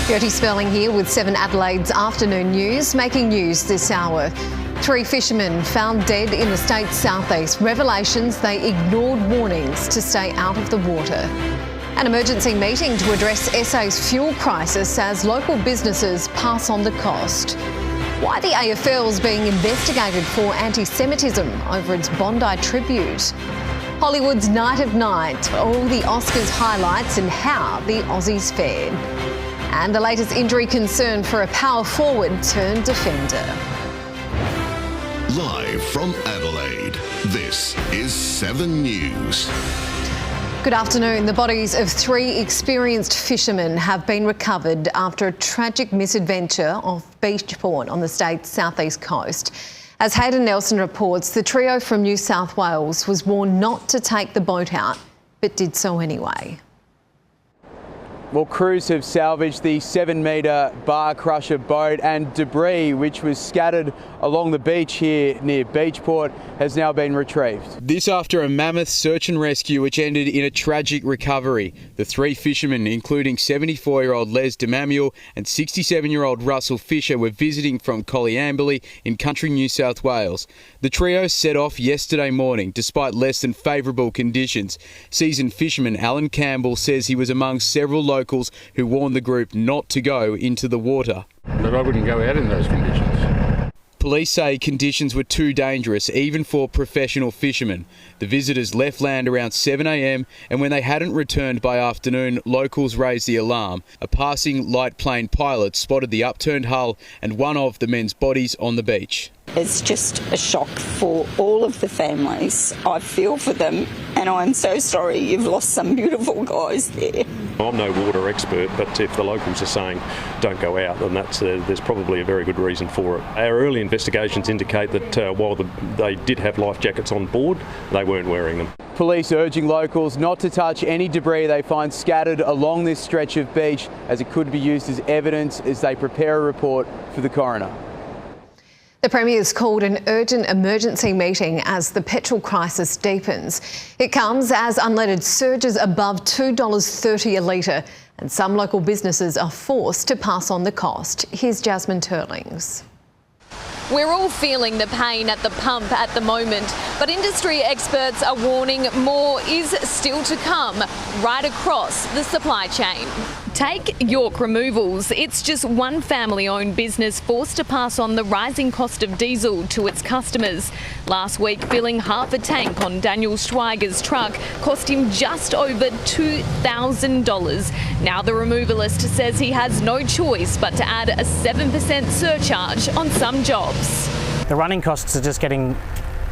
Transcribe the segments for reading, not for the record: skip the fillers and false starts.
Gertie Spurling here with 7 Adelaide's afternoon news. Making news this hour. 3 fishermen found dead in the state's southeast. Revelations they ignored warnings to stay out of the water. An emergency meeting to address SA's fuel crisis as local businesses pass on the cost. Why the AFL's being investigated for anti-Semitism over its Bondi tribute. Hollywood's Night of Night, all the Oscars highlights and how the Aussies fared. And the latest injury concern for a power forward turned defender. Live from Adelaide, this is 7 News. Good afternoon. The bodies of 3 experienced fishermen have been recovered after a tragic misadventure off Beachport on the state's southeast coast. As Hayden Nelson reports, the trio from New South Wales was warned not to take the boat out, but did so anyway. Well, crews have salvaged the 7-metre bar crusher boat, and debris which was scattered along the beach here near Beachport has now been retrieved. This after a mammoth search and rescue which ended in a tragic recovery. The 3 fishermen, including 74-year-old Les DeMamuel and 67-year-old Russell Fisher, were visiting from Collyamberley in country New South Wales. The trio set off yesterday morning despite less than favourable conditions. Seasoned fisherman Alan Campbell says he was among several locals who warned the group not to go into the water. But I wouldn't go out in those conditions. Police say conditions were too dangerous even for professional fishermen. The visitors left land around 7 a.m, and when they hadn't returned by afternoon, locals raised the alarm. A passing light plane pilot spotted the upturned hull and one of the men's bodies on the beach. It's just a shock for all of the families. I feel for them, and I'm so sorry you've lost some beautiful guys there. I'm no water expert, but if the locals are saying don't go out, then there's probably a very good reason for it. Our early investigations indicate that while they did have life jackets on board, they weren't wearing them. Police urging locals not to touch any debris they find scattered along this stretch of beach, as it could be used as evidence as they prepare a report for the coroner. The Premier's called an urgent emergency meeting as the petrol crisis deepens. It comes as unleaded surges above $2.30 a litre, and some local businesses are forced to pass on the cost. Here's Jasmine Turlings. We're all feeling the pain at the pump at the moment, but industry experts are warning more is still to come right across the supply chain. Take York Removals. It's just one family-owned business forced to pass on the rising cost of diesel to its customers. Last week, filling half a tank on Daniel Schweiger's truck cost him just over $2,000. Now the removalist says he has no choice but to add a 7% surcharge on some jobs. The running costs are just getting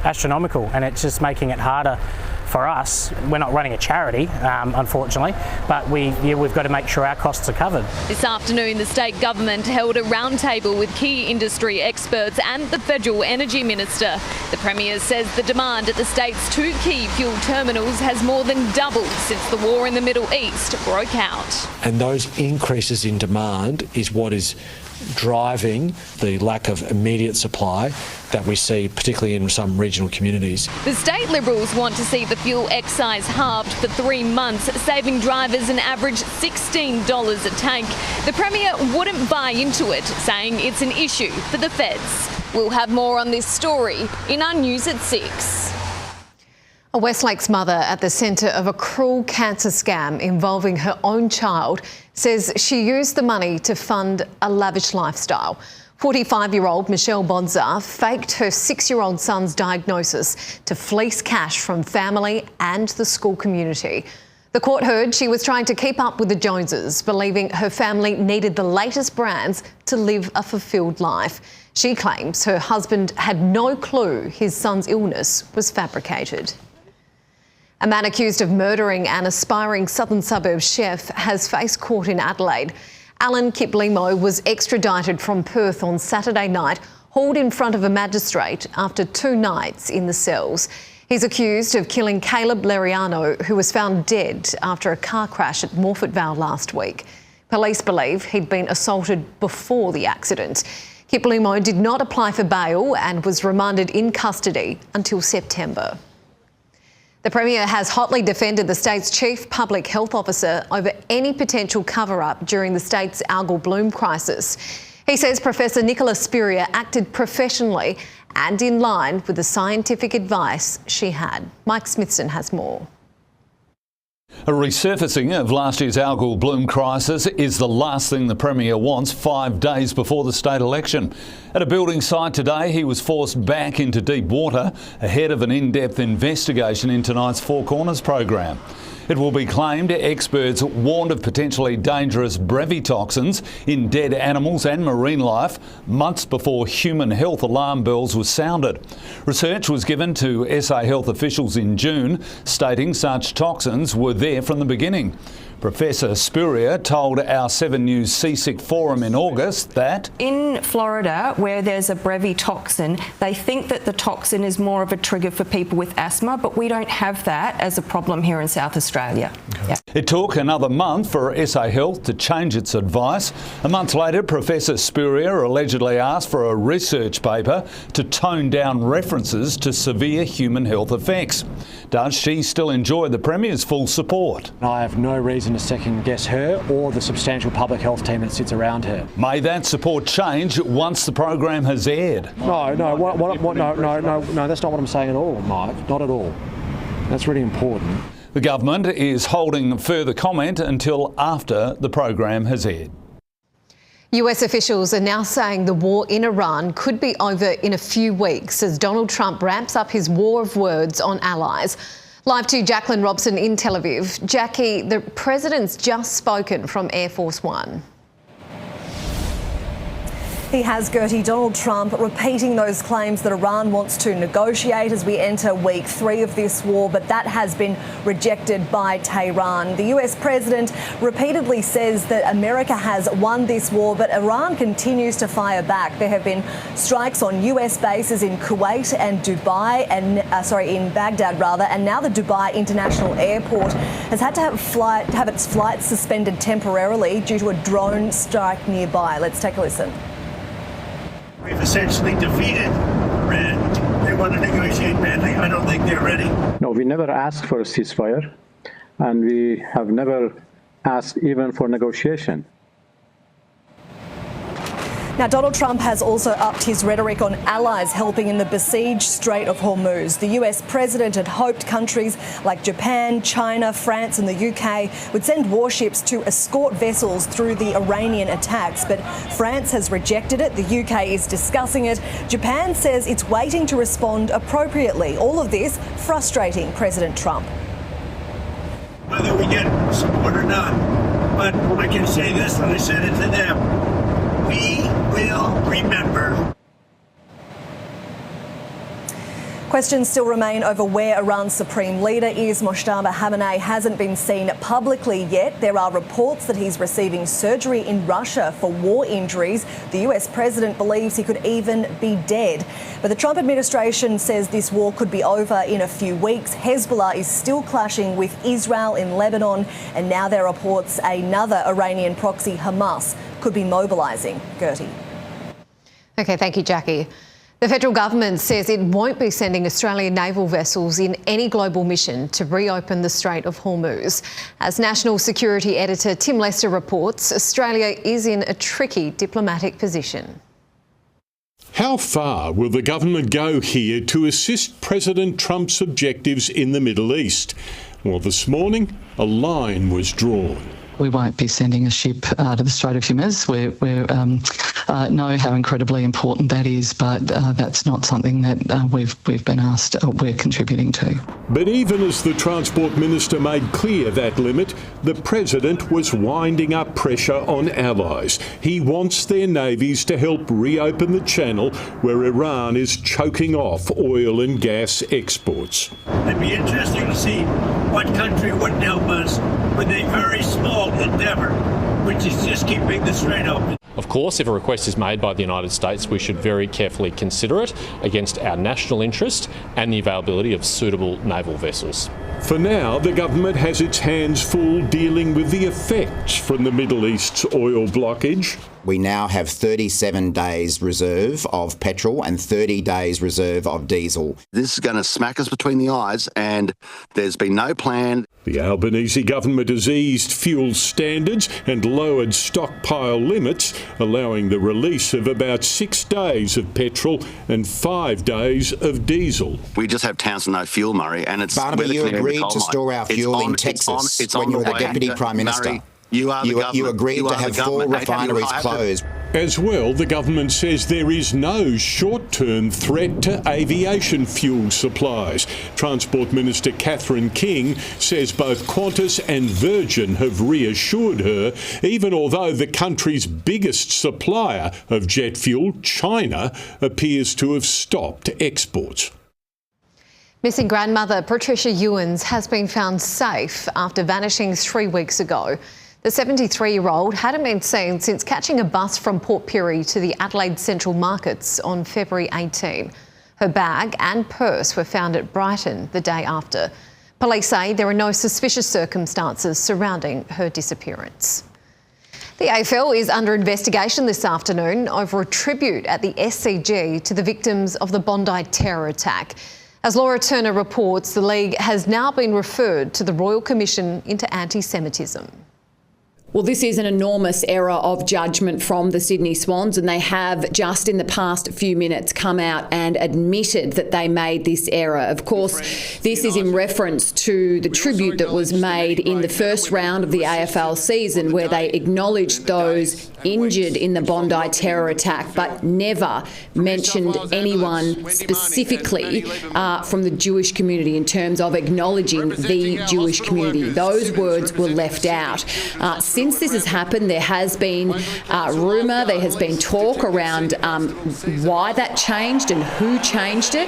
astronomical, and it's just making it harder for us. We're not running a charity, unfortunately, but we've got to make sure our costs are covered. This afternoon, the state government held a roundtable with key industry experts and the federal energy minister. The Premier says the demand at the state's 2 key fuel terminals has more than doubled since the war in the Middle East broke out. And those increases in demand is what is driving the lack of immediate supply that we see, particularly in some regional communities. The state Liberals want to see the fuel excise halved for 3 months, saving drivers an average $16 a tank. The Premier wouldn't buy into it, saying it's an issue for the feds. We'll have more on this story in our news at 6. A Westlake's mother at the centre of a cruel cancer scam involving her own child says she used the money to fund a lavish lifestyle. 45-year-old Michelle Bonzar faked her 6-year-old son's diagnosis to fleece cash from family and the school community. The court heard she was trying to keep up with the Joneses, believing her family needed the latest brands to live a fulfilled life. She claims her husband had no clue his son's illness was fabricated. A man accused of murdering an aspiring southern suburbs chef has faced court in Adelaide. Alan Kiplimo was extradited from Perth on Saturday night, hauled in front of a magistrate after 2 nights in the cells. He's accused of killing Caleb Leriano, who was found dead after a car crash at Morford Vale last week. Police believe he'd been assaulted before the accident. Kiplimo did not apply for bail and was remanded in custody until September. The Premier has hotly defended the state's Chief Public Health Officer over any potential cover-up during the state's algal bloom crisis. He says Professor Nicola Spurrier acted professionally and in line with the scientific advice she had. Mike Smithson has more. A resurfacing of last year's algal bloom crisis is the last thing the Premier wants 5 days before the state election. At a building site today, he was forced back into deep water ahead of an in-depth investigation in tonight's Four Corners program. It will be claimed experts warned of potentially dangerous brevetoxins in dead animals and marine life months before human health alarm bells were sounded. Research was given to SA Health officials in June, stating such toxins were there from the beginning. Professor Spurrier told our 7 News Seasick Forum in August that in Florida, where there's a brevetoxin, they think that the toxin is more of a trigger for people with asthma, but we don't have that as a problem here in South Australia. Okay. Yeah. It took another month for SA Health to change its advice. A month later, Professor Spurrier allegedly asked for a research paper to tone down references to severe human health effects. Does she still enjoy the Premier's full support? I have no reason to second guess her or the substantial public health team that sits around her. May that support change once the program has aired? No, that's not what I'm saying at all, Mike. Not at all. That's really important. The government is holding further comment until after the program has aired. US officials are now saying the war in Iran could be over in a few weeks as Donald Trump ramps up his war of words on allies. Live to Jacqueline Robson in Tel Aviv. Jackie, the president's just spoken from Air Force One. He has, Gertie. Donald Trump repeating those claims that Iran wants to negotiate as we enter week 3 of this war, but that has been rejected by Tehran. The US president repeatedly says that America has won this war, but Iran continues to fire back. There have been strikes on US bases in Kuwait and Dubai, and in Baghdad rather, and now the Dubai International Airport has had to have its flights suspended temporarily due to a drone strike nearby. Let's take a listen. We've essentially defeated Iran. They want to negotiate badly. I don't think they're ready. No, we never asked for a ceasefire, and we have never asked even for negotiation. Now, Donald Trump has also upped his rhetoric on allies helping in the besieged Strait of Hormuz. The US president had hoped countries like Japan, China, France and the UK would send warships to escort vessels through the Iranian attacks, but France has rejected it. The UK is discussing it. Japan says it's waiting to respond appropriately. All of this frustrating President Trump. Whether we get support or not, but I can say this when I said it to them. We will remember. Questions still remain over where Iran's supreme leader is. Mojtaba Khamenei hasn't been seen publicly yet. There are reports that he's receiving surgery in Russia for war injuries. The US president believes he could even be dead. But the Trump administration says this war could be over in a few weeks. Hezbollah is still clashing with Israel in Lebanon, and now there are reports another Iranian proxy, Hamas, could be mobilising. Gertie. Okay, thank you, Jackie. The federal government says it won't be sending Australian naval vessels in any global mission to reopen the Strait of Hormuz. As National Security Editor Tim Lester reports, Australia is in a tricky diplomatic position. How far will the government go here to assist President Trump's objectives in the Middle East? Well, this morning, a line was drawn. We won't be sending a ship to the Strait of Hormuz. We know how incredibly important that is, but that's not something that we've been asked we're contributing to. But even as the Transport Minister made clear that limit, the President was winding up pressure on allies. He wants their navies to help reopen the channel where Iran is choking off oil and gas exports. It'd be interesting to see what country wouldn't help us with a very small endeavour, which is just keeping the strait open. Of course, if a request is made by the United States, we should very carefully consider it against our national interest and the availability of suitable naval vessels. For now, the government has its hands full dealing with the effects from the Middle East's oil blockage. We now have 37 days reserve of petrol and 30 days reserve of diesel. This is going to smack us between the eyes, and there's been no plan. The Albanese government has eased fuel standards and lowered stockpile limits, allowing the release of about 6 days of petrol and 5 days of diesel. We just have towns with no fuel, Murray, and it's... Barnaby, you agreed to store our fuel in Texas when you were the Deputy Prime Minister. Murray, you agreed to have 4 refineries closed. As well, the government says there is no short-term threat to aviation fuel supplies. Transport Minister Catherine King says both Qantas and Virgin have reassured her, even although the country's biggest supplier of jet fuel, China, appears to have stopped exports. Missing grandmother Patricia Ewens has been found safe after vanishing 3 weeks ago. The 73-year-old hadn't been seen since catching a bus from Port Pirie to the Adelaide Central Markets on February 18. Her bag and purse were found at Brighton the day after. Police say there are no suspicious circumstances surrounding her disappearance. The AFL is under investigation this afternoon over a tribute at the SCG to the victims of the Bondi terror attack. As Laura Turner reports, the league has now been referred to the Royal Commission into Anti-Semitism. Well, this is an enormous error of judgment from the Sydney Swans, and they have just in the past few minutes come out and admitted that they made this error. Of course, this is in reference to the tribute that was made in the first round of the AFL season, where they acknowledged those injured in the Bondi terror attack, but never mentioned anyone specifically from the Jewish community in terms of acknowledging the Jewish community. Those words were left out. Since this has happened, there has been rumour, there has been talk around why that changed and who changed it.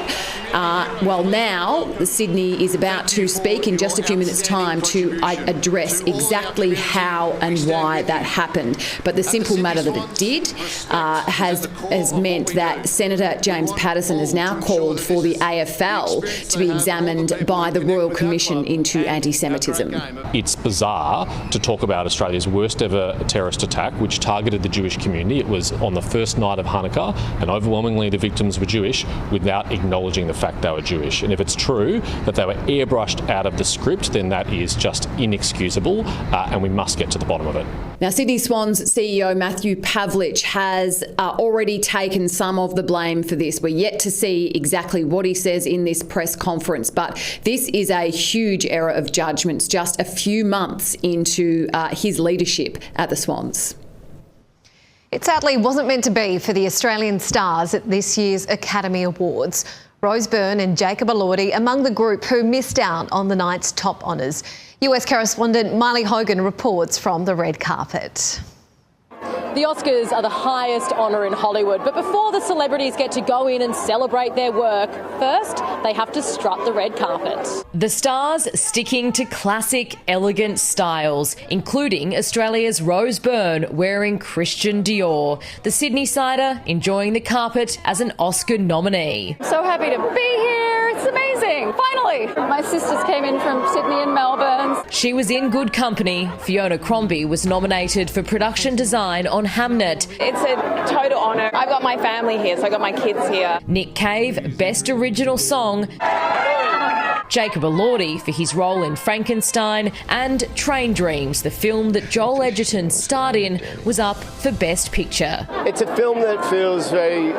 Well, now the Sydney is about to speak in just a few minutes' time to address exactly how and why that happened. But the simple matter that it did has meant that Senator James Paterson has now called for the AFL to be examined by the Royal Commission into anti-Semitism. It's bizarre to talk about Australia's worst ever terrorist attack, which targeted the Jewish community. It was on the first night of Hanukkah, and overwhelmingly the victims were Jewish, without acknowledging the fact they were Jewish. And if it's true that they were airbrushed out of the script, then that is just inexcusable, and we must get to the bottom of it. Now, Sydney Swans CEO Matthew Pavlich has already taken some of the blame for this. We're yet to see exactly what he says in this press conference, but this is a huge error of judgment just a few months into his leadership at the Swans. It sadly wasn't meant to be for the Australian stars at this year's Academy Awards. Rose Byrne and Jacob Elordi among the group who missed out on the night's top honours. US correspondent Miley Hogan reports from the red carpet. The Oscars are the highest honour in Hollywood, but before the celebrities get to go in and celebrate their work, first they have to strut the red carpet. The stars sticking to classic, elegant styles, including Australia's Rose Byrne wearing Christian Dior. The Sydney-sider enjoying the carpet as an Oscar nominee. So happy to be here. It's amazing. Finally. My sisters came in from Sydney and Melbourne. She was in good company. Fiona Crombie was nominated for production design on Hamnet. It's a total honour. I've got my family here, so I've got my kids here. Nick Cave, Best Original Song. Jacob Elordi for his role in Frankenstein, and Train Dreams, the film that Joel Edgerton starred in, was up for Best Picture. It's a film that feels very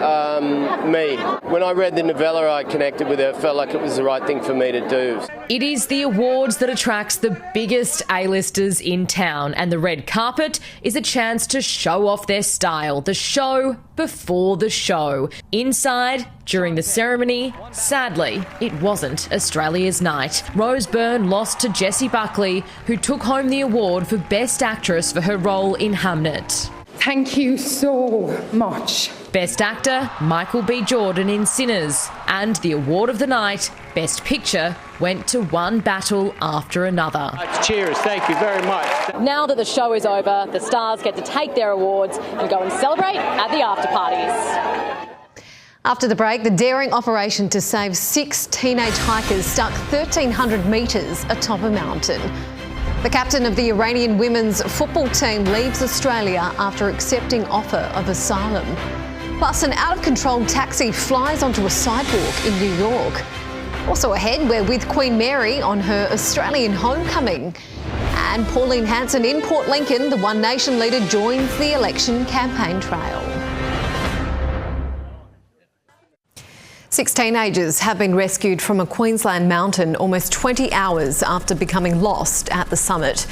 me. When I read the novella, I connected with it, felt like it was the right thing for me to do. It is the awards that attracts the biggest A-listers in town, and the red carpet is a chance to show off their style, the show before the show. Inside, during the ceremony, sadly, it wasn't Australia's night. Rose Byrne lost to Jessie Buckley, who took home the award for Best Actress for her role in Hamnet. Thank you so much. Best Actor, Michael B. Jordan in Sinners. And the award of the night, Best Picture, went to one battle after another. Cheers, thank you very much. Now that the show is over, the stars get to take their awards and go and celebrate at the after parties. After the break, the daring operation to save 6 teenage hikers stuck 1,300 metres atop a mountain. The captain of the Iranian women's football team leaves Australia after accepting offer of asylum. Plus, an out-of-control taxi flies onto a sidewalk in New York. Also ahead, we're with Queen Mary on her Australian homecoming. And Pauline Hanson in Port Lincoln, the One Nation leader, joins the election campaign trail. 6 teenagers have been rescued from a Queensland mountain almost 20 hours after becoming lost at the summit.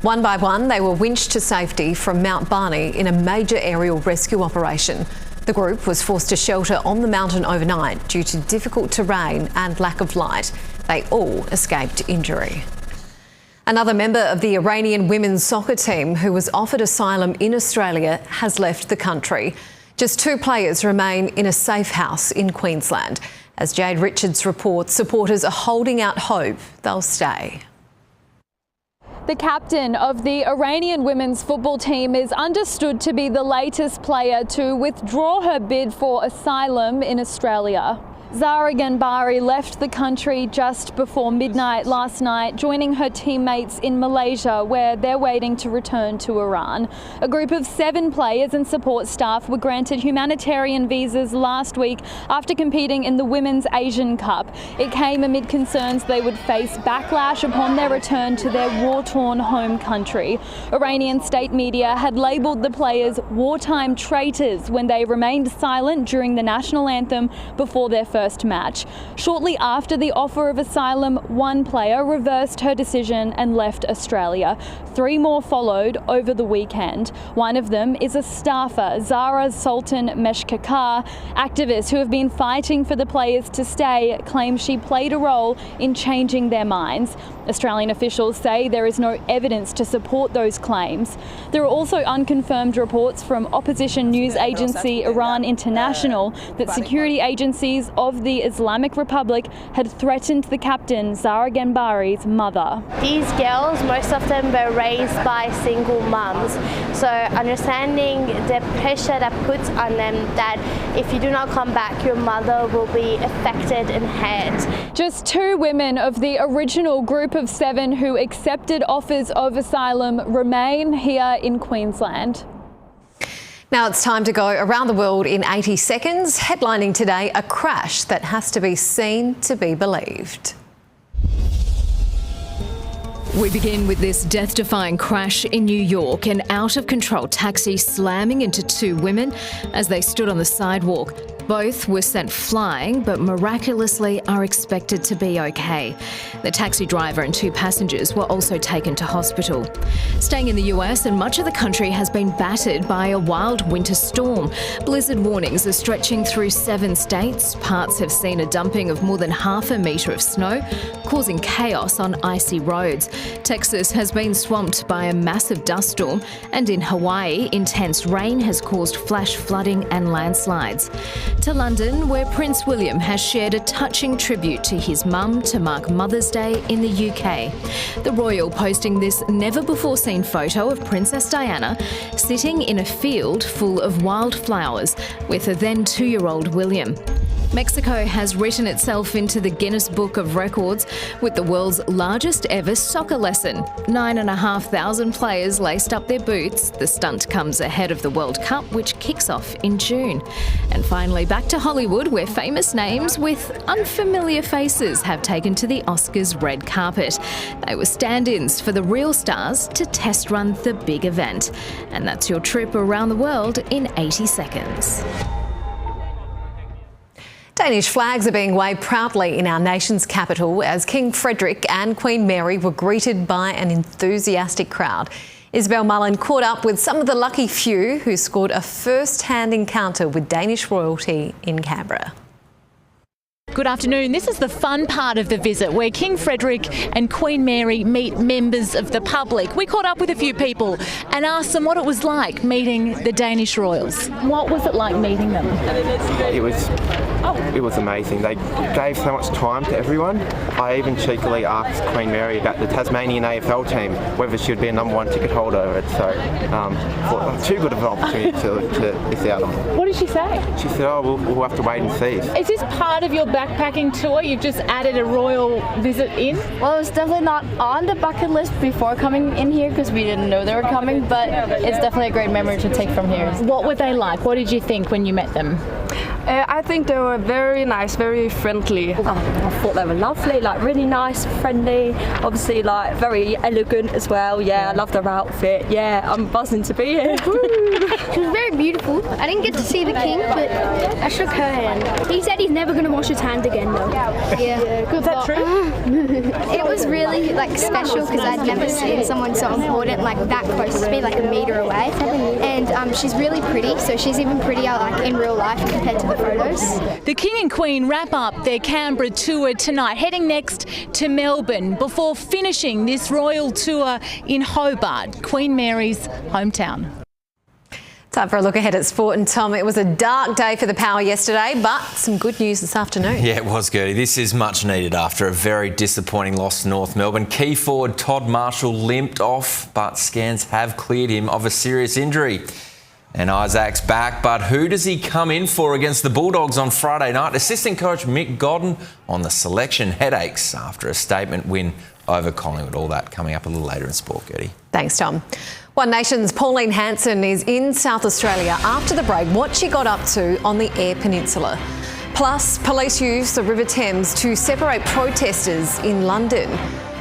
One by one, they were winched to safety from Mount Barney in a major aerial rescue operation. The group was forced to shelter on the mountain overnight due to difficult terrain and lack of light. They all escaped injury. Another member of the Iranian women's soccer team who was offered asylum in Australia has left the country. Just 2 players remain in a safe house in Queensland. As Jade Richards reports, supporters are holding out hope they'll stay. The captain of the Iranian women's football team is understood to be the latest player to withdraw her bid for asylum in Australia. Zara Ganbari left the country just before midnight last night, joining her teammates in Malaysia, where they're waiting to return to Iran. A group of 7 players and support staff were granted humanitarian visas last week after competing in the Women's Asian Cup. It came amid concerns they would face backlash upon their return to their war-torn home country. Iranian state media had labelled the players wartime traitors when they remained silent during the national anthem before their first match. Shortly after the offer of asylum, one player reversed her decision and left Australia. 3 more followed over the weekend. One of them is a staffer, Zara Sultan Meshkakar. Activists who have been fighting for the players to stay claim she played a role in changing their minds. Australian officials say there is no evidence to support those claims. There are also unconfirmed reports from opposition news agency Iran International that security agencies of the Islamic Republic had threatened the captain, Zara Ganbari's mother. These girls, most of them were raised by single mums. So understanding the pressure that puts on them that if you do not come back, your mother will be affected in head. Just 2 women of the original group of 7 who accepted offers of asylum remain here in Queensland. Now it's time to go around the world in 80 seconds. Headlining today, a crash that has to be seen to be believed. We begin with this death-defying crash in New York, an out-of-control taxi slamming into 2 women as they stood on the sidewalk. Both were sent flying, but miraculously are expected to be okay. The taxi driver and 2 passengers were also taken to hospital. Staying in the US, and much of the country has been battered by a wild winter storm. Blizzard warnings are stretching through 7 states. Parts have seen a dumping of more than half a metre of snow, causing chaos on icy roads. Texas has been swamped by a massive dust storm, and in Hawaii, intense rain has caused flash flooding and landslides. To London, where Prince William has shared a touching tribute to his mum to mark Mother's Day in the UK. The royal posting this never-before-seen photo of Princess Diana sitting in a field full of wildflowers with her then 2-year-old William. Mexico has written itself into the Guinness Book of Records with the world's largest ever soccer lesson. 9,500 players laced up their boots. The stunt comes ahead of the World Cup, which kicks off in June. And finally, back to Hollywood, where famous names with unfamiliar faces have taken to the Oscars red carpet. They were stand-ins for the real stars to test run the big event. And that's your trip around the world in 80 seconds. Danish flags are being waved proudly in our nation's capital as King Frederick and Queen Mary were greeted by an enthusiastic crowd. Isabel Mullen caught up with some of the lucky few who scored a first-hand encounter with Danish royalty in Canberra. Good afternoon. This is the fun part of the visit where King Frederick and Queen Mary meet members of the public. We caught up with a few people and asked them what it was like meeting the Danish royals. What was it like meeting them? It was It was amazing. They gave so much time to everyone. I even cheekily asked Queen Mary about the Tasmanian AFL team, whether she would be a #1 ticket holder of it. So, thought too good of an opportunity to miss out on. What did she say? She said, "Oh, we'll have to wait and see." Is this part of your backpacking tour? You've just added a royal visit in? Well, it's definitely not on the bucket list before coming in here because we didn't know they were coming, but it's definitely a great memory to take from here. What were they like? What did you think when you met them? I think they were very nice, very friendly. I thought they were lovely, like really nice, friendly, obviously like very elegant as well. Yeah, I love their outfit. Yeah, I'm buzzing to be here. She was very beautiful. I didn't get to see the king, but I shook her hand. He said he's never going to wash his hands again though. Yeah. Is that true? It was really like special because I'd never seen someone so important like that close to me, like a metre away. And she's really pretty, so she's even prettier like in real life compared to the photos. The King and Queen wrap up their Canberra tour tonight, heading next to Melbourne before finishing this royal tour in Hobart, Queen Mary's hometown. Time for a look ahead at sport. And Tom, it was a dark day for the Power yesterday, but some good news this afternoon. Yeah, it was, Gertie. This is much needed after a very disappointing loss to North Melbourne. Key forward Todd Marshall limped off, but scans have cleared him of a serious injury. And Isaac's back, but who does he come in for against the Bulldogs on Friday night? Assistant coach Mick Godden on the selection headaches after a statement win over Collingwood. All that coming up a little later in sport, Gertie. Thanks, Tom. One Nation's Pauline Hanson is in South Australia after the break. What she got up to on the Eyre Peninsula. Plus, police used the River Thames to separate protesters in London.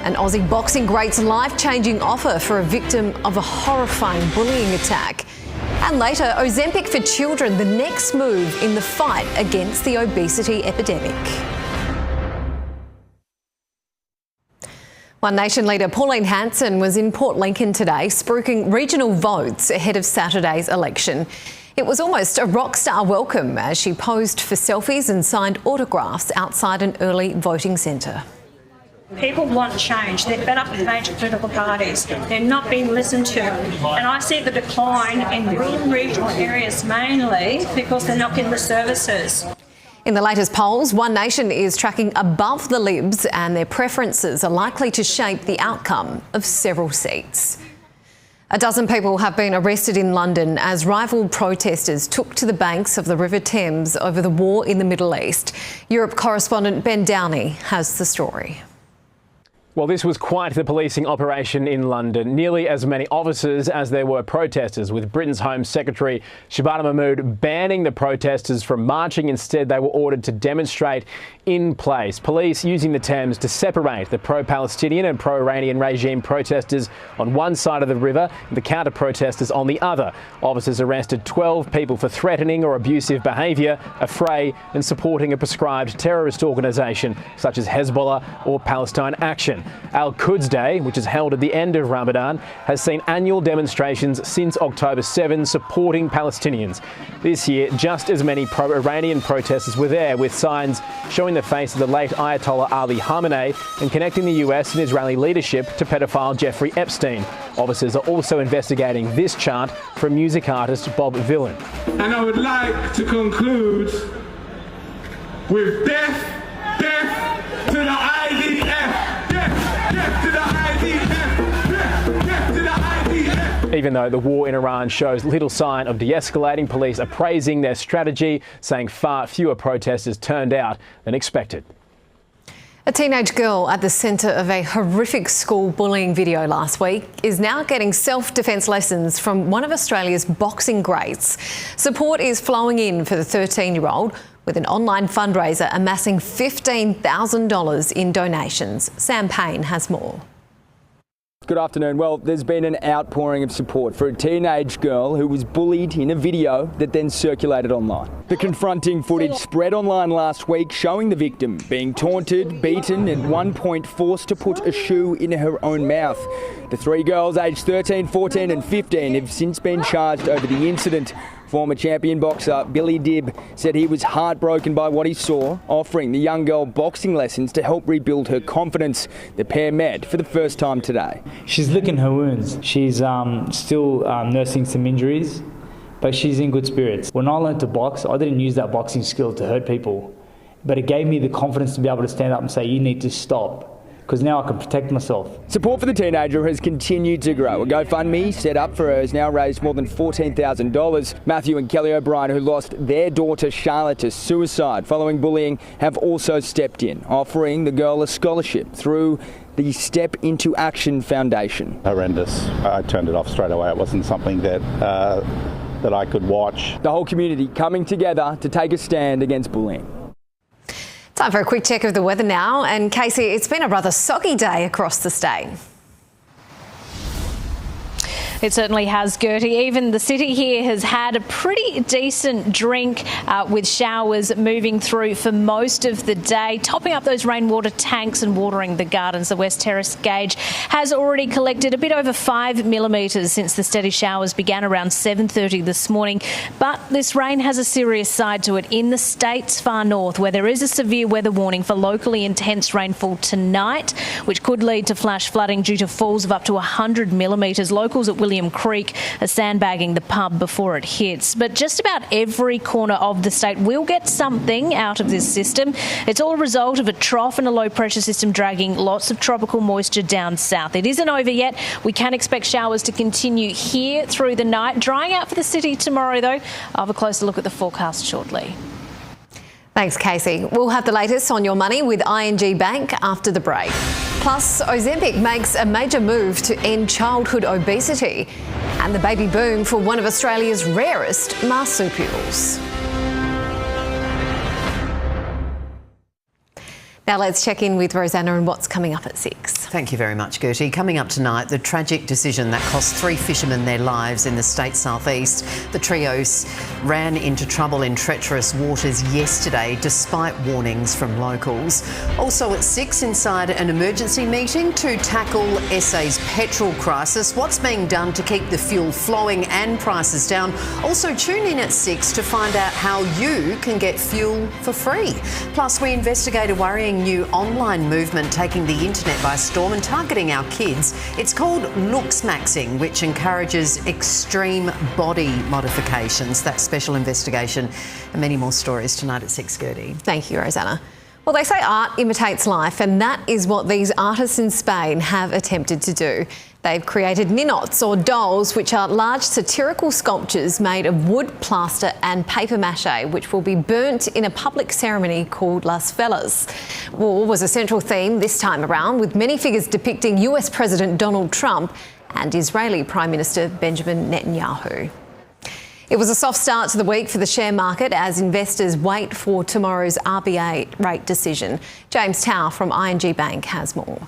An Aussie boxing great's life-changing offer for a victim of a horrifying bullying attack. And later, Ozempic for children, the next move in the fight against the obesity epidemic. One Nation leader Pauline Hanson was in Port Lincoln today, spruiking regional votes ahead of Saturday's election. It was almost a rock star welcome as she posed for selfies and signed autographs outside an early voting centre. People want change. They're fed up with major political parties. They're not being listened to. And I see the decline in rural regional areas mainly because they're not getting the services. In the latest polls, One Nation is tracking above the Libs and their preferences are likely to shape the outcome of several seats. A dozen people have been arrested in London as rival protesters took to the banks of the River Thames over the war in the Middle East. Europe correspondent Ben Downey has the story. Well, this was quite the policing operation in London. Nearly as many officers as there were protesters, with Britain's Home Secretary Shabana Mahmood banning the protesters from marching. Instead, they were ordered to demonstrate in place. Police using the Thames to separate the pro-Palestinian and pro-Iranian regime protesters on one side of the river and the counter-protesters on the other. Officers arrested 12 people for threatening or abusive behaviour, affray and supporting a prescribed terrorist organisation such as Hezbollah or Palestine Action. Al-Quds Day, which is held at the end of Ramadan, has seen annual demonstrations since October 7 supporting Palestinians. This year, just as many pro-Iranian protesters were there with signs showing the face of the late Ayatollah Ali Khamenei and connecting the US and Israeli leadership to pedophile Jeffrey Epstein. Officers are also investigating this chant from music artist Bob Vylan. And I would like to conclude with death to the IDF. Even though the war in Iran shows little sign of de-escalating, police are praising their strategy, saying far fewer protesters turned out than expected. A teenage girl at the centre of a horrific school bullying video last week is now getting self-defence lessons from one of Australia's boxing greats. Support is flowing in for the 13-year-old, with an online fundraiser amassing $15,000 in donations. Sam Payne has more. Good afternoon. Well, there's been an outpouring of support for a teenage girl who was bullied in a video that then circulated online. The confronting footage spread online last week showing the victim being taunted, beaten and at one point forced to put a shoe in her own mouth. The three girls aged 13, 14 and 15 have since been charged over the incident. Former champion boxer Billy Dibb said he was heartbroken by what he saw, offering the young girl boxing lessons to help rebuild her confidence. The pair met for the first time today. She's licking her wounds. She's still nursing some injuries, but she's in good spirits. When I learned to box, I didn't use that boxing skill to hurt people. but it gave me the confidence to be able to stand up and say, you need to stop, because now I can protect myself. Support for the teenager has continued to grow. A GoFundMe set up for her has now raised more than $14,000. Matthew and Kelly O'Brien, who lost their daughter Charlotte to suicide following bullying, have also stepped in, offering the girl a scholarship through the Step Into Action Foundation. Horrendous. I turned it off straight away. It wasn't something that I could watch. The whole community coming together to take a stand against bullying. Time for a quick check of the weather now. And Casey, it's been a rather soggy day across the state. It certainly has, Gertie. Even the city here has had a pretty decent drink with showers moving through for most of the day, topping up those rainwater tanks and watering the gardens. The West Terrace gauge has already collected a bit over 5 millimetres since the steady showers began around 7:30 this morning. But this rain has a serious side to it in the state's far north, where there is a severe weather warning for locally intense rainfall tonight, which could lead to flash flooding due to falls of up to 100 millimetres. Locals at William Creek are sandbagging the pub before it hits. But just about every corner of the state will get something out of this system. It's all a result of a trough and a low pressure system dragging lots of tropical moisture down south. It isn't over yet. We can expect showers to continue here through the night. Drying out for the city tomorrow, though. I'll have a closer look at the forecast shortly. Thanks, Casey. We'll have the latest on your money with ING Bank after the break. Plus, Ozempic makes a major move to end childhood obesity and the baby boom for one of Australia's rarest marsupials. Now let's check in with Rosanna and what's coming up at 6. Thank you very much, Gertie. Coming up tonight, the tragic decision that cost 3 fishermen their lives in the state's southeast. The trios ran into trouble in treacherous waters yesterday, despite warnings from locals. Also at 6, inside an emergency meeting to tackle SA's petrol crisis. What's being done to keep the fuel flowing and prices down? Also tune in at 6 to find out how you can get fuel for free. Plus, we investigate a worrying new online movement taking the internet by storm and targeting our kids. It's called looks maxing, which encourages extreme body modifications. That special investigation and many more stories tonight at 6, Gertie. Thank you, Rosanna. Well, they say art imitates life, and that is what these artists in Spain have attempted to do. They've created ninots, or dolls, which are large satirical sculptures made of wood, plaster and paper mache, which will be burnt in a public ceremony called Las Velas. War was a central theme this time around, with many figures depicting US President Donald Trump and Israeli Prime Minister Benjamin Netanyahu. It was a soft start to the week for the share market as investors wait for tomorrow's RBA rate decision. James Tao from ING Bank has more.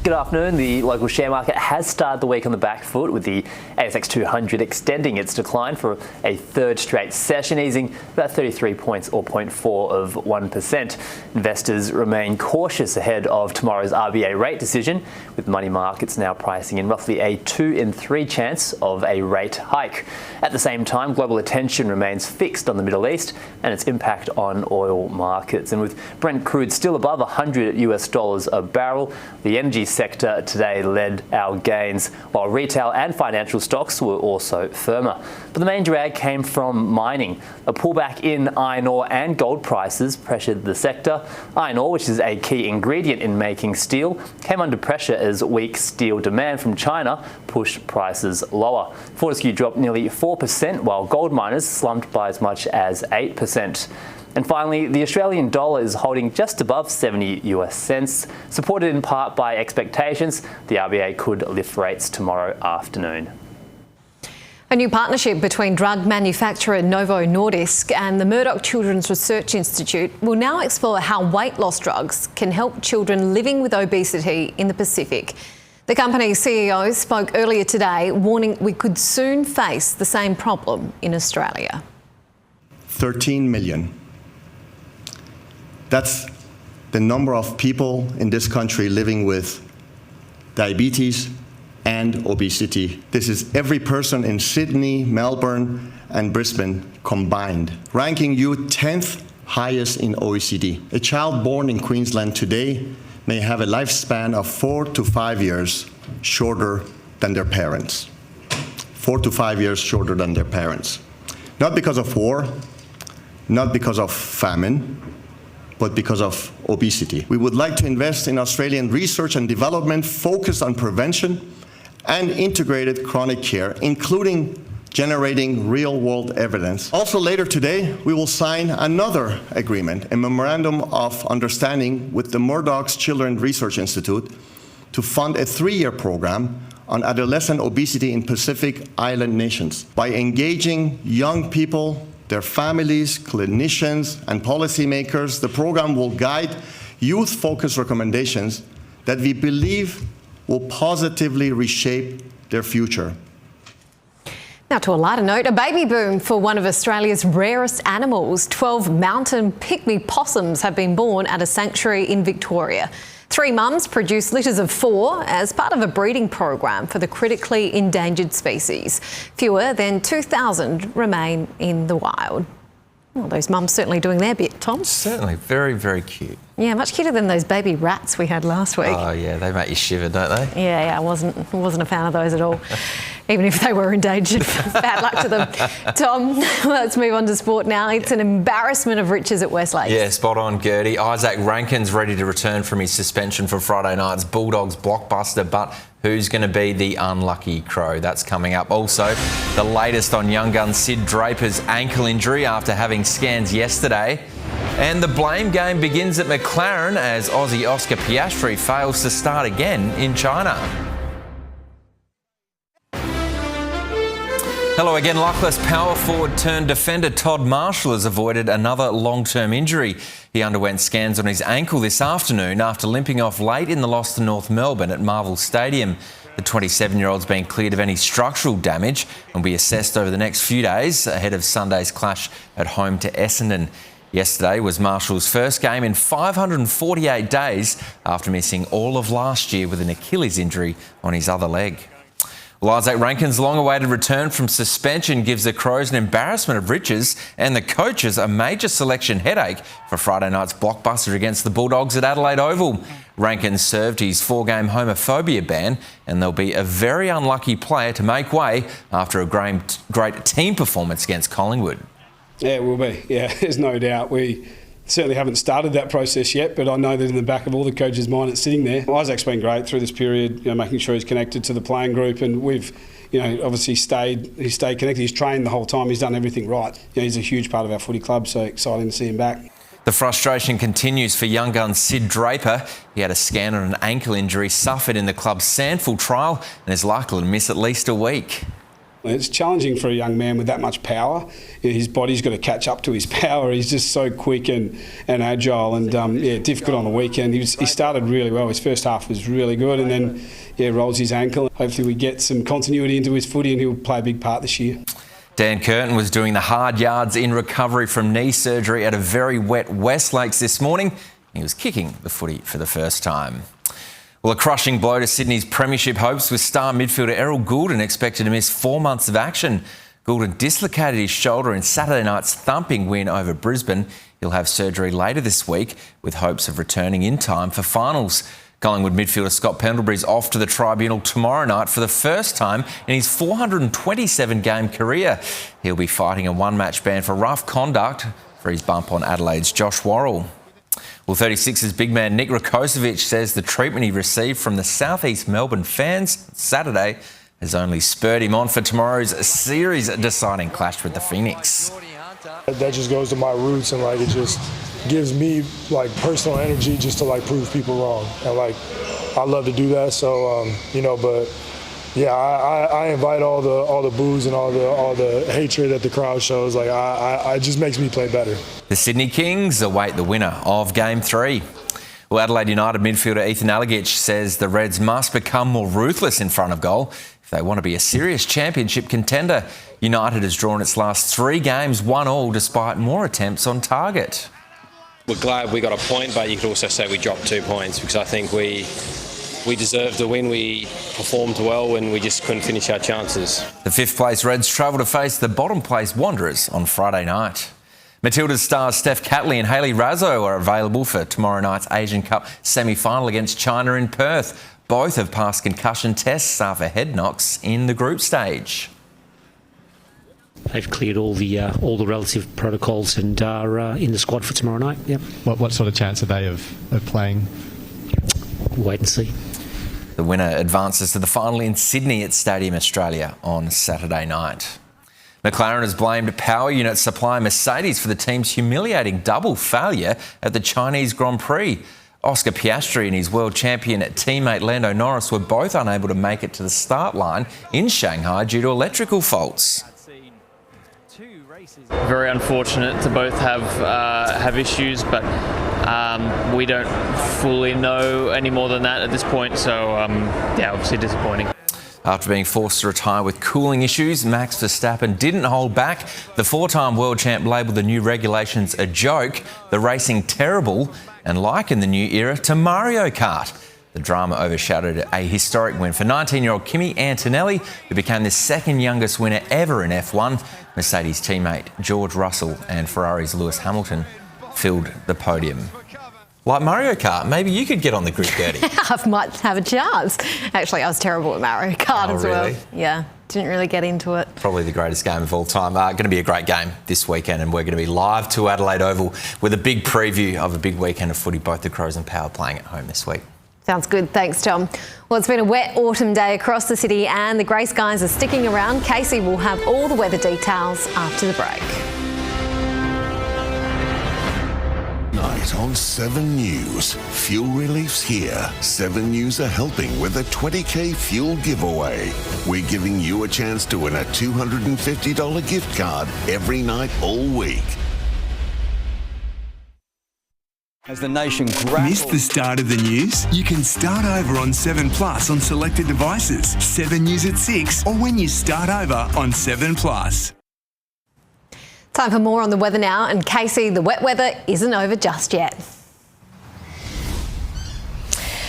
Good afternoon. The local share market has started the week on the back foot, with the ASX 200 extending its decline for a third straight session, easing about 33 points or 0.4%. Investors remain cautious ahead of tomorrow's RBA rate decision, with money markets now pricing in roughly a 2 in 3 chance of a rate hike. At the same time, global attention remains fixed on the Middle East and its impact on oil markets. And with Brent crude still above $100 a barrel, the energy sector today led our gains, while retail and financial stocks were also firmer. But the main drag came from mining. A pullback in iron ore and gold prices pressured the sector. Iron ore, which is a key ingredient in making steel, came under pressure as weak steel demand from China pushed prices lower. Fortescue dropped nearly 4%, while gold miners slumped by as much as 8%. And finally, the Australian dollar is holding just above 70 US cents, supported in part by expectations the RBA could lift rates tomorrow afternoon. A new partnership between drug manufacturer Novo Nordisk and the Murdoch Children's Research Institute will now explore how weight loss drugs can help children living with obesity in the Pacific. The company's CEO spoke earlier today, warning we could soon face the same problem in Australia. 13 million. That's the number of people in this country living with diabetes and obesity. This is every person in Sydney, Melbourne, and Brisbane combined, ranking you 10th highest in OECD. A child born in Queensland today may have a lifespan of 4 to 5 years shorter than their parents. 4 to 5 years shorter than their parents. Not because of war, not because of famine, but because of obesity. We would like to invest in Australian research and development focused on prevention and integrated chronic care, including generating real-world evidence. Also later today, we will sign another agreement, a memorandum of understanding with the Murdoch's Children Research Institute to fund a 3-year program on adolescent obesity in Pacific Island nations. By engaging young people, their families, clinicians, and policymakers, the program will guide youth-focused recommendations that we believe will positively reshape their future. Now to a lighter note, a baby boom for one of Australia's rarest animals. 12 mountain pygmy possums have been born at a sanctuary in Victoria. 3 mums produced litters of 4 as part of a breeding program for the critically endangered species. Fewer than 2,000 remain in the wild. Well, those mums certainly doing their bit, Tom. Certainly, very, very cute. Yeah, much cuter than those baby rats we had last week. Oh yeah, they make you shiver, don't they? Yeah, I wasn't a fan of those at all, even if they were endangered. Bad luck to them. Tom, let's move on to sport now. It's an embarrassment of riches at Westlake. Yeah, spot on, Gertie. Isaac Rankin's ready to return from his suspension for Friday night's Bulldogs blockbuster, but who's going to be the unlucky crow? That's coming up. Also, the latest on young gun Sid Draper's ankle injury after having scans yesterday. And the blame game begins at McLaren as Aussie Oscar Piastri fails to start again in China. Hello again. Luckless power forward turned defender Todd Marshall has avoided another long-term injury. He underwent scans on his ankle this afternoon after limping off late in the loss to North Melbourne at Marvel Stadium. The 27-year-old's been cleared of any structural damage and will be assessed over the next few days ahead of Sunday's clash at home to Essendon. Yesterday was Marshall's first game in 548 days after missing all of last year with an Achilles injury on his other leg. Well, Isaac Rankin's long-awaited return from suspension gives the Crows an embarrassment of riches and the coaches a major selection headache for Friday night's blockbuster against the Bulldogs at Adelaide Oval. Rankin served his 4-game homophobia ban and there'll be a very unlucky player to make way after a great team performance against Collingwood. Yeah, it will be. Yeah, there's no doubt. We certainly haven't started that process yet, but I know that in the back of all the coaches' mind, it's sitting there. Isaac's been great through this period, making sure he's connected to the playing group, and we've, obviously stayed connected. He's trained the whole time. He's done everything right. He's a huge part of our footy club, so exciting to see him back. The frustration continues for young gun Sid Draper. He had a scan on an ankle injury suffered in the club's Sandford trial and is likely to miss at least a week. It's challenging for a young man with that much power. His body's got to catch up to his power. He's just so quick and agile, and difficult on the weekend. He started really well. His first half was really good, and then rolls his ankle. Hopefully we get some continuity into his footy and he'll play a big part this year. Dan Curtin was doing the hard yards in recovery from knee surgery at a very wet Westlakes this morning. He was kicking the footy for the first time. Well, a crushing blow to Sydney's premiership hopes with star midfielder Errol Goulden expected to miss 4 months of action. Goulden dislocated his shoulder in Saturday night's thumping win over Brisbane. He'll have surgery later this week with hopes of returning in time for finals. Collingwood midfielder Scott Pendlebury's off to the tribunal tomorrow night for the first time in his 427-game career. He'll be fighting a one-match ban for rough conduct for his bump on Adelaide's Josh Worrell. Well, 36's big man Nick Rakocevic says the treatment he received from the South East Melbourne fans Saturday has only spurred him on for tomorrow's series-deciding clash with the Phoenix. That just goes to my roots, and it just gives me personal energy just to prove people wrong, and I love to do that. So but yeah, I invite all the boos and all the hatred that the crowd shows. It just makes me play better. The Sydney Kings await the winner of Game 3. Well, Adelaide United midfielder Ethan Alagich says the Reds must become more ruthless in front of goal if they want to be a serious championship contender. United has drawn its last 3 games 1-1 despite more attempts on target. We're glad we got a point, but you could also say we dropped 2 points because I think we deserved the win. We performed well and we just couldn't finish our chances. The 5th place Reds travel to face the bottom place Wanderers on Friday night. Matilda's stars Steph Catley and Hayley Raso are available for tomorrow night's Asian Cup semi-final against China in Perth. Both have passed concussion tests after head knocks in the group stage. they've cleared all the relative protocols and are in the squad for tomorrow night. Yep. What sort of chance are they of playing? Wait and see. The winner advances to the final in Sydney at Stadium Australia on Saturday night. McLaren has blamed power unit supplier Mercedes for the team's humiliating double failure at the Chinese Grand Prix. Oscar Piastri and his world champion teammate Lando Norris were both unable to make it to the start line in Shanghai due to electrical faults. Very unfortunate to both have issues, but we don't fully know any more than that at this point, so yeah, obviously disappointing. After being forced to retire with cooling issues, Max Verstappen didn't hold back. The four-time world champ labelled the new regulations a joke, the racing terrible, and likened the new era to Mario Kart. The drama overshadowed a historic win for 19-year-old Kimi Antonelli, who became the second youngest winner ever in F1. Mercedes teammate George Russell and Ferrari's Lewis Hamilton filled the podium. Like Mario Kart, maybe you could get on the grid, Gertie. I might have a chance. Actually, I was terrible at Mario Kart as well. Really? Yeah, didn't really get into it. Probably the greatest game of all time. Going to be a great game this weekend, and we're going to be live to Adelaide Oval with a big preview of a big weekend of footy, both the Crows and Power playing at home this week. Sounds good. Thanks, Tom. Well, it's been a wet autumn day across the city and the grey skies are sticking around. Casey will have all the weather details after the break. Night on 7 News. Fuel relief's here. 7 News are helping with a 20k fuel giveaway. We're giving you a chance to win a $250 gift card every night all week. As the nation Missed the start of the news? You can start over on 7 Plus on selected devices, 7 News at 6, or when you start over on 7 Plus. Time for more on the weather now, and Casey, the wet weather isn't over just yet.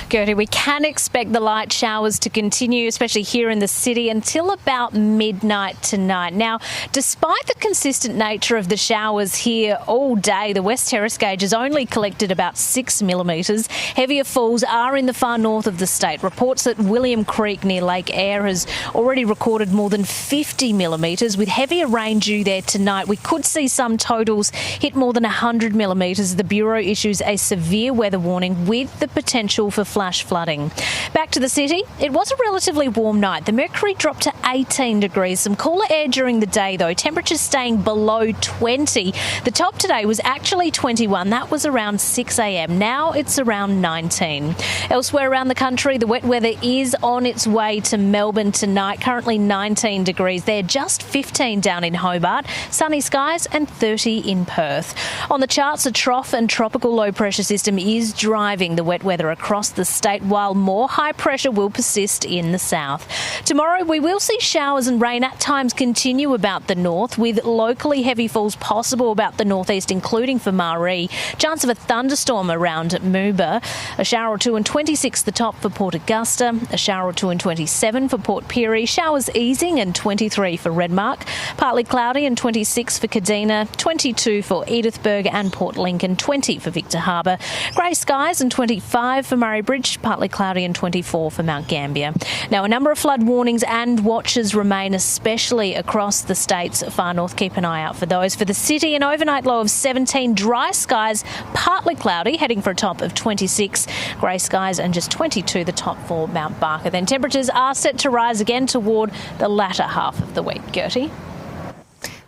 Gertie, we can expect the light showers to continue, especially here in the city, until about midnight tonight. Now, despite the consistent nature of the showers here all day, the West Terrace gauge has only collected about 6 millimetres. Heavier falls are in the far north of the state. Reports that William Creek near Lake Eyre has already recorded more than 50 millimetres. With heavier rain due there tonight, we could see some totals hit more than 100 millimetres. The Bureau issues a severe weather warning with the potential for flash flooding. Back to the city. It was a relatively warm night. The mercury dropped to 18 degrees. Some cooler air during the day though. Temperatures staying below 20. The top today was actually 21. That was around 6 a.m. Now it's around 19. Elsewhere around the country, the wet weather is on its way to Melbourne tonight. Currently 19 degrees there, just 15 down in Hobart. Sunny skies and 30 in Perth. On the charts, a trough and tropical low pressure system is driving the wet weather across the state, while more high pressure will persist in the south. Tomorrow we will see showers and rain at times continue about the north, with locally heavy falls possible about the northeast, including for Maree. Chance of a thunderstorm around Mooba. A shower or two in 26 the top for Port Augusta. A shower or two in 27 for Port Pirie. Showers easing and 23 for Redmark. Partly cloudy and 26 for Kadina. 22 for Edithburg and Port Lincoln. 20 for Victor Harbour. Grey skies and 25 for Murray Bridge. Partly cloudy and 24 for Mount Gambier. Now, a number of flood warnings and watches remain, especially across the state's far north. Keep an eye out for those. For the city, an overnight low of 17, dry skies, partly cloudy, heading for a top of 26, grey skies and just 22 the top for Mount Barker. Then temperatures are set to rise again toward the latter half of the week. Gertie?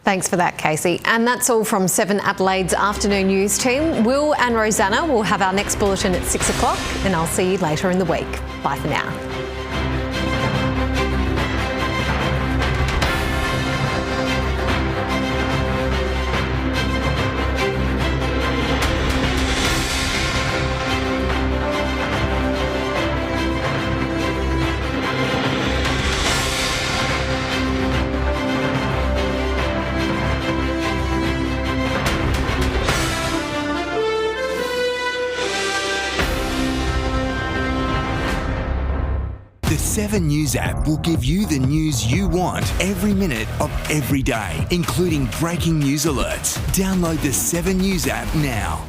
Thanks for that, Casey. And that's all from 7 Adelaide's afternoon news team. Will and Rosanna will have our next bulletin at 6 o'clock, and I'll see you later in the week. Bye for now. The 7 News app will give you the news you want every minute of every day, including breaking news alerts. Download the 7 News app now.